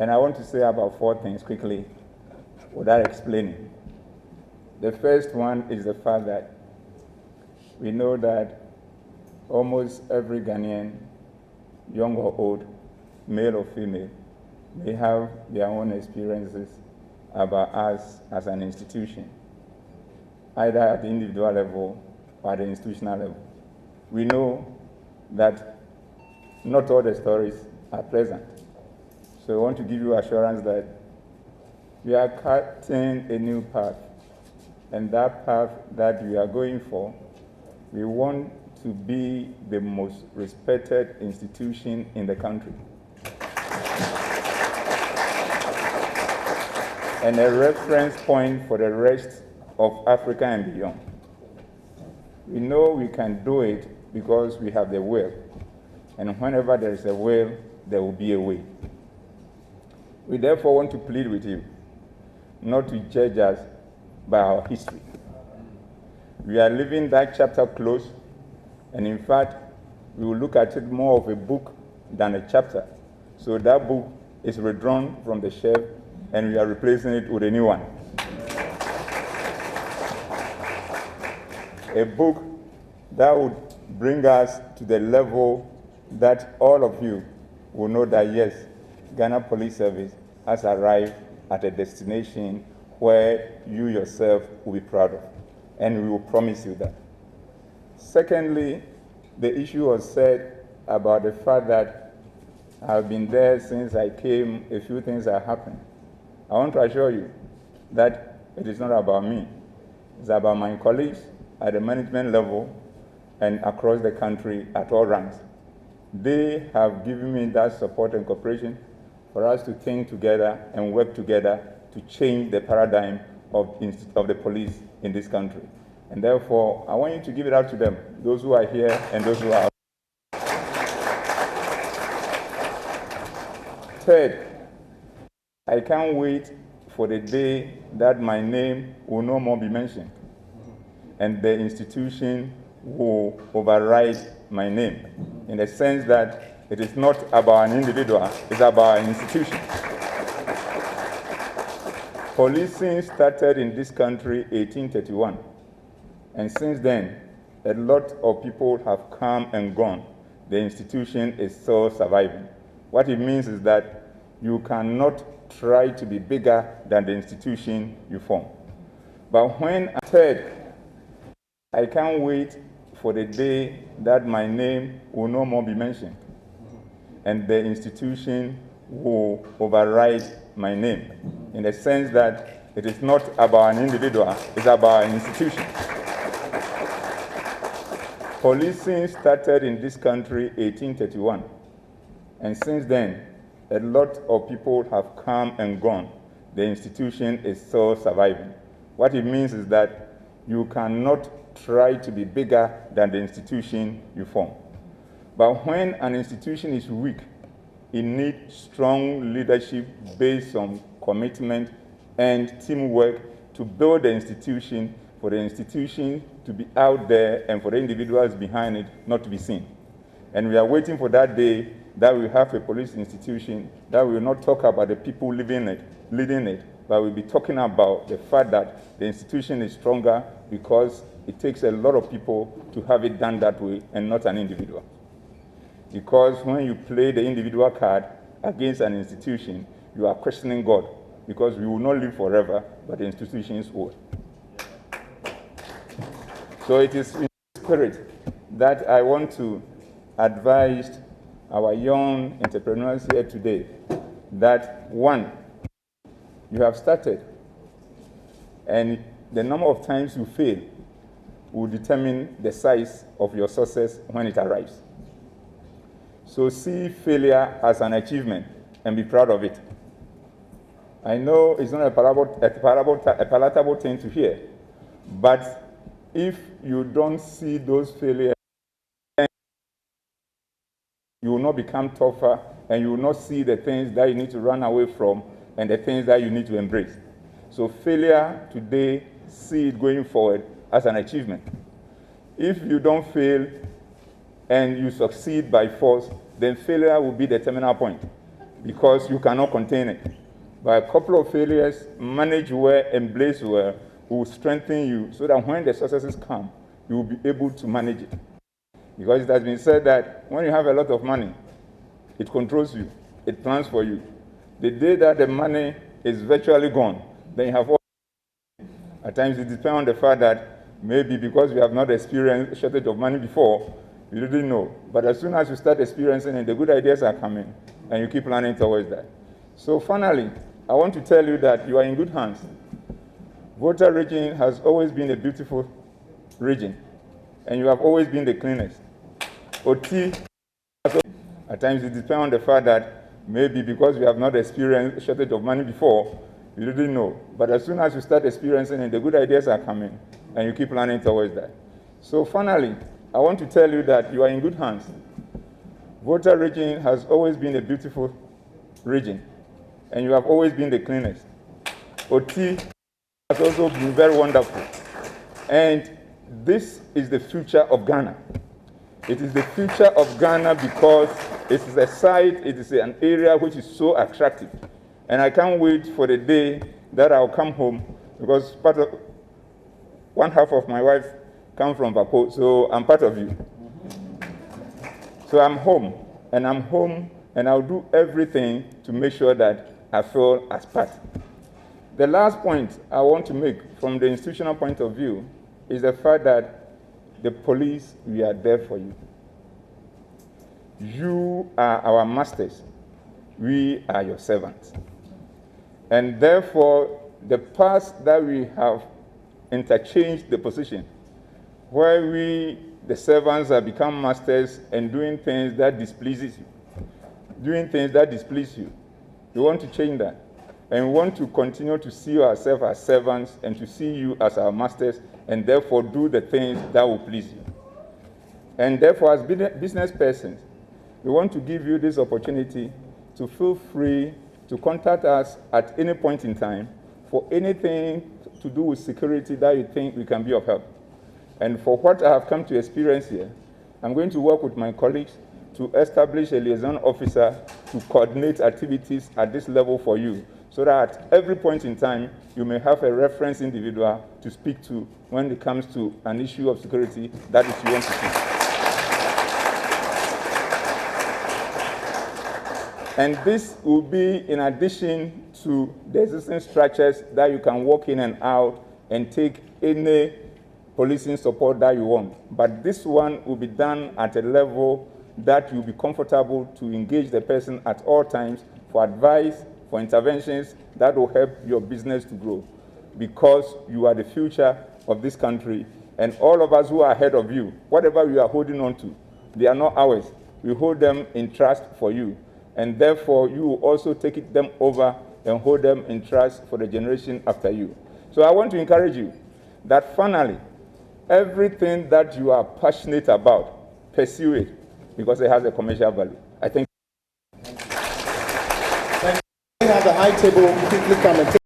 And I want to say about 4 things quickly without explaining. The first one is the fact that we know that almost every Ghanaian, young or old, male or female, may have their own experiences about us as an institution, either at the individual level or at the institutional level. We know that not all the stories are pleasant. So I want to give you assurance that we are cutting a new path, and that path that we are going for, we want to be the most respected institution in the country. And a reference point for the rest of Africa and beyond. We know we can do it because we have the will. And whenever there is a will, there will be a way. We therefore want to plead with you not to judge us by our history. We are leaving that chapter close, and in fact, we will look at it more of a book than a chapter. So that book is withdrawn from the shelf, and we are replacing it with a new one. A book that would bring us to the level that all of you will know that, yes, Ghana Police Service has arrived at a destination where you yourself will be proud of, and we will promise you that. Secondly, the issue was said about the fact that I've been there since I came, a few things have happened. I want to assure you that it is not about me. It's about my colleagues at the management level and across the country at all ranks. They have given me that support and cooperation for us to think together and work together to change the paradigm of the police in this country. And therefore, I want you to give it out to them, those who are here and those who are out. Third, I can't wait for the day that my name will no more be mentioned and the institution will override my name, in the sense that it is not about an individual, it's about an institution. Policing started in this country 1831, and since then, a lot of people have come and gone. The institution is still surviving. What it means is that you cannot try to be bigger than the institution you form. But third, I can't wait for the day that my name will no more be mentioned and the institution will override my name, in the sense that it is not about an individual, it's about an institution. Policing started in this country 1831, and since then, a lot of people have come and gone. The institution is still surviving. What it means is that you cannot try to be bigger than the institution you form. But when an institution is weak, it needs strong leadership based on commitment and teamwork to build the institution, for the institution to be out there and for the individuals behind it not to be seen. And we are waiting for that day that we have a police institution that will not talk about the people leading it, but we'll be talking about the fact that the institution is stronger because it takes a lot of people to have it done that way and not an individual. Because when you play the individual card against an institution, you are questioning God, because we will not live forever, but the institutions will. So it is in spirit that I want to advise our young entrepreneurs here today that, one, you have started, and the number of times you fail will determine the size of your success when it arrives. So see failure as an achievement and be proud of it. I know it's not a palatable thing to hear, but if you don't see those failures, you will not become tougher, and you will not see the things that you need to run away from and the things that you need to embrace. So failure today, see it going forward as an achievement. If you don't fail and you succeed by force, then failure will be the terminal point. because you cannot contain it. But a couple of failures, managed well and blazed well, will strengthen you so that when the successes come, you will be able to manage it. Because it has been said that when you have a lot of money, it controls you, it plans for you. The day that the money is virtually gone, then you have all. At times it depends on the fact that maybe because you have not experienced a shortage of money before, you didn't know. But as soon as you start experiencing it, the good ideas are coming, and you keep planning towards that. So finally, I want to tell you that you are in good hands. Volta region has always been a beautiful region, and you have always been the cleanest. OT, at times it depends on the fact that maybe because you have not experienced a shortage of money before, you didn't know. But as soon as you start experiencing it, the good ideas are coming, and you keep planning towards that. So finally, I want to tell you that you are in good hands. Volta region has always been a beautiful region, and you have always been the cleanest. OT has also been very wonderful. And this is the future of Ghana. It is the future of Ghana because it is a site, it is an area which is so attractive. And I can't wait for the day that I'll come home, because one half of my wife comes from Bapo, so I'm part of you. So I'm home, and I'll do everything to make sure that I feel as part. The last point I want to make from the institutional point of view is the fact that the police, we are there for you. You are our masters. We are your servants. And therefore, the past that we have interchanged the position, where we, the servants, have become masters and doing things that displeases you, we want to change that. And we want to continue to see ourselves as servants and to see you as our masters, and therefore do the things that will please you. And therefore, as business persons, we want to give you this opportunity to feel free to contact us at any point in time for anything to do with security that you think we can be of help. And for what I have come to experience here, I'm going to work with my colleagues to establish a liaison officer to coordinate activities at this level for you, so that at every point in time, you may have a reference individual to speak to when it comes to an issue of security that is you want to see. And this will be in addition to the existing structures that you can walk in and out and take any policing support that you want. But this one will be done at a level that you'll be comfortable to engage the person at all times for advice, for interventions that will help your business to grow, because you are the future of this country, and all of us who are ahead of you, whatever you are holding on to, they are not ours. We hold them in trust for you, and therefore you will also take them over and hold them in trust for the generation after you. So I want to encourage you that finally, everything that you are passionate about, pursue it, because it has a commercial value. I think. At the high table, quickly come and take